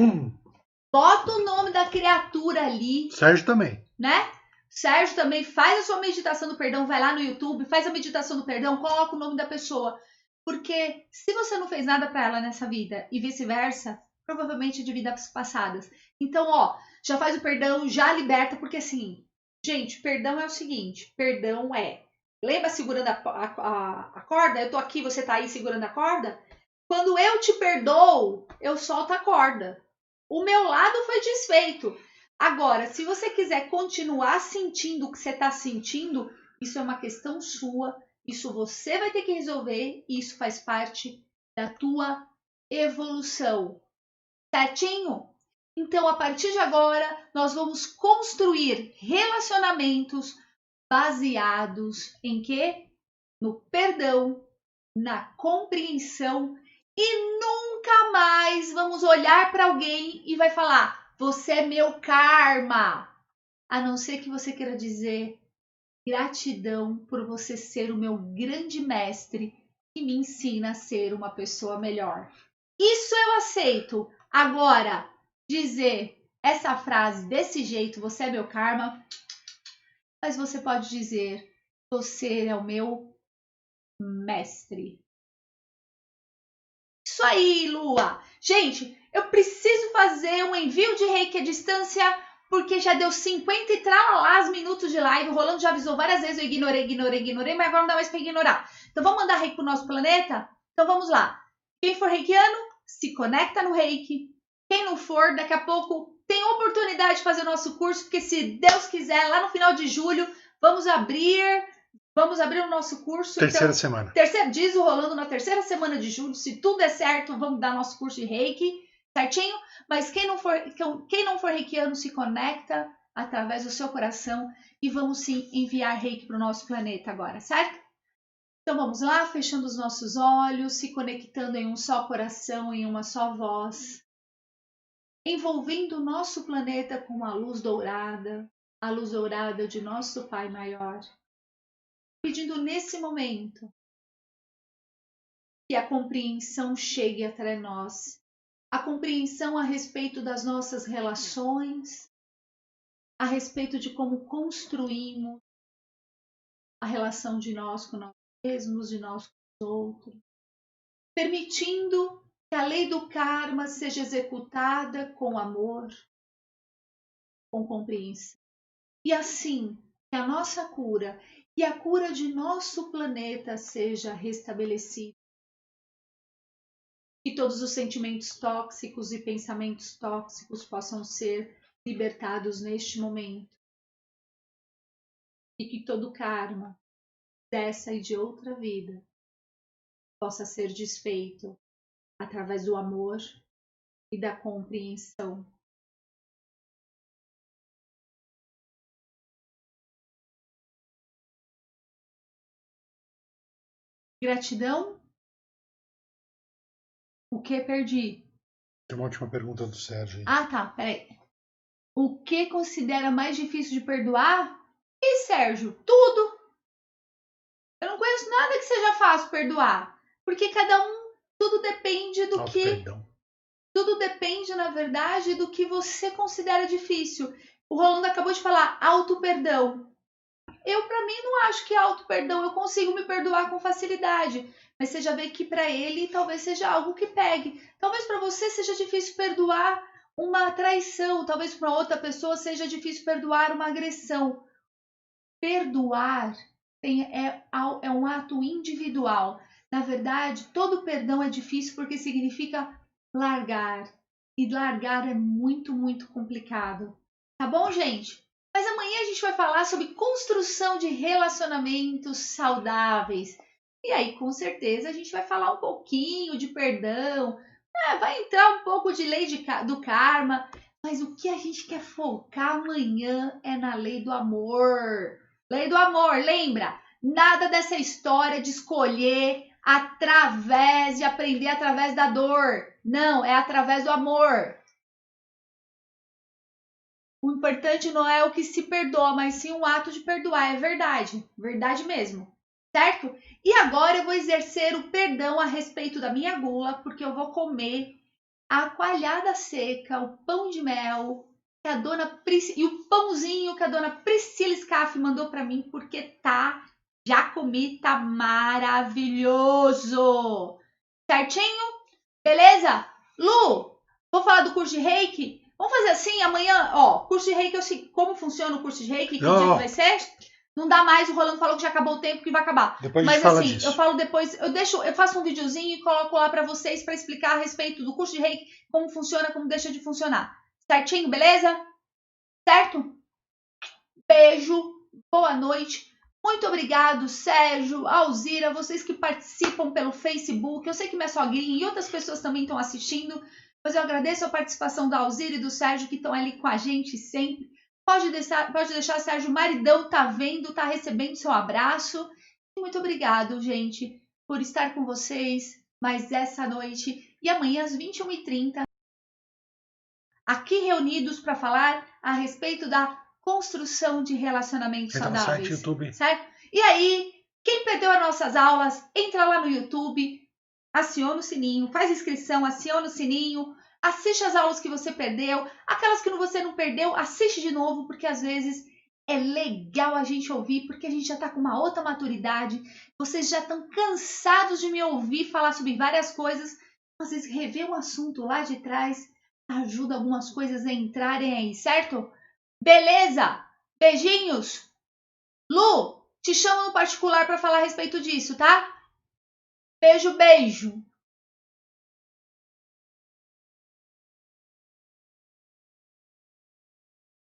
Bota o nome da criatura ali. Sérgio também. Né? Sérgio também faz a sua meditação do perdão. Vai lá no YouTube, faz a meditação do perdão, coloca o nome da pessoa. Porque se você não fez nada para ela nessa vida e vice-versa, provavelmente de vidas passadas. Então, ó, já faz o perdão, já liberta, porque assim, gente, perdão é o seguinte, perdão é, lembra segurando a corda? Eu tô aqui, você tá aí segurando a corda? Quando eu te perdoo, eu solto a corda. O meu lado foi desfeito. Agora, se você quiser continuar sentindo o que você está sentindo, isso é uma questão sua, isso você vai ter que resolver e isso faz parte da tua evolução. Certinho? Então, a partir de agora, nós vamos construir relacionamentos baseados em quê? No perdão, na compreensão e nunca mais vamos olhar para alguém e vai falar: você é meu karma. A não ser que você queira dizer gratidão por você ser o meu grande mestre que me ensina a ser uma pessoa melhor. Isso eu aceito. Agora, dizer essa frase desse jeito, você é meu karma, mas você pode dizer, você é o meu mestre. Isso aí, Lua! Gente, eu preciso fazer um envio de reiki à distância, porque já deu 50 e tralalás minutos de live. O Rolando já avisou várias vezes, eu ignorei, mas agora não dá mais para ignorar. Então vamos mandar reiki pro nosso planeta? Então vamos lá. Quem for reikiano, se conecta no reiki. Quem não for, daqui a pouco tem oportunidade de fazer o nosso curso, porque se Deus quiser, lá no final de julho, vamos abrir o nosso curso. Terceira semana. Diz o Rolando, na terceira semana de julho, se tudo der certo, vamos dar nosso curso de reiki, certinho? Mas quem não for reikiano, se conecta através do seu coração e vamos sim enviar reiki para o nosso planeta agora, certo? Então vamos lá, fechando os nossos olhos, se conectando em um só coração, em uma só voz, envolvendo o nosso planeta com a luz dourada de nosso Pai Maior, pedindo nesse momento que a compreensão chegue até nós, a compreensão a respeito das nossas relações, a respeito de como construímos a relação de nós com nós mesmos, de nós com os outros, permitindo que a lei do karma seja executada com amor, com compreensão. E assim, que a nossa cura e a cura de nosso planeta seja restabelecida. Que que todos os sentimentos tóxicos e pensamentos tóxicos possam ser libertados neste momento. E que todo karma dessa e de outra vida possa ser desfeito através do amor e da compreensão. Gratidão. O que perdi? Tem uma última pergunta do Sérgio aí. Ah, tá, peraí. O que considera mais difícil de perdoar? E Sérgio, tudo. Eu não conheço nada que seja fácil perdoar. Porque cada um, tudo depende do que... Perdão. Tudo depende, na verdade, do que você considera difícil. O Rolando acabou de falar auto-perdão. Eu, pra mim, não acho que é auto-perdão. Eu consigo me perdoar com facilidade. Mas você já vê que pra ele talvez seja algo que pegue. Talvez pra você seja difícil perdoar uma traição. Talvez pra outra pessoa seja difícil perdoar uma agressão. Perdoar é um ato individual. Na verdade, todo perdão é difícil porque significa largar. E largar é muito, muito complicado. Tá bom, gente? Mas amanhã a gente vai falar sobre construção de relacionamentos saudáveis. E aí, com certeza, a gente vai falar um pouquinho de perdão. Vai entrar um pouco de lei do karma. Mas o que a gente quer focar amanhã é na lei do amor. Lei do amor, lembra? Nada dessa história de escolher de aprender através da dor. Não, é através do amor. O importante não é o que se perdoa, mas sim o ato de perdoar. É verdade, verdade mesmo, certo? E agora eu vou exercer o perdão a respeito da minha gula, porque eu vou comer a coalhada seca, o pão de mel que a dona e o pãozinho que a dona Priscila Scaff mandou para mim, porque já comi, tá maravilhoso. Certinho? Beleza? Lu, vou falar do curso de Reiki? Vamos fazer assim, amanhã, curso de Reiki, como funciona o curso de Reiki, que dia que vai ser? Não dá mais, o Rolando falou que já acabou o tempo, que vai acabar. Depois mas a gente fala assim, disso. Eu falo depois, eu faço um videozinho e coloco lá para vocês para explicar a respeito do curso de Reiki, como funciona, como deixa de funcionar. Certinho, beleza? Certo? Beijo, boa noite. Muito obrigado, Sérgio, Alzira, vocês que participam pelo Facebook. Eu sei que minha sogrinha e outras pessoas também estão assistindo, mas eu agradeço a participação da Alzira e do Sérgio, que estão ali com a gente sempre. Pode deixar, Sérgio, o maridão tá vendo, tá recebendo seu abraço. E muito obrigado, gente, por estar com vocês mais essa noite. E amanhã, às 21h30, aqui reunidos para falar a respeito da construção de relacionamentos saudáveis. YouTube. Certo? E aí, quem perdeu as nossas aulas, entra lá no YouTube, aciona o sininho, faz inscrição, aciona o sininho, assiste as aulas que você perdeu, aquelas que você não perdeu, assiste de novo, porque às vezes é legal a gente ouvir, porque a gente já está com uma outra maturidade, vocês já estão cansados de me ouvir falar sobre várias coisas, às vezes rever um assunto lá de trás ajuda algumas coisas a entrarem aí, certo? Beleza? Beijinhos! Lu, te chamo no particular para falar a respeito disso, tá? Beijo, beijo!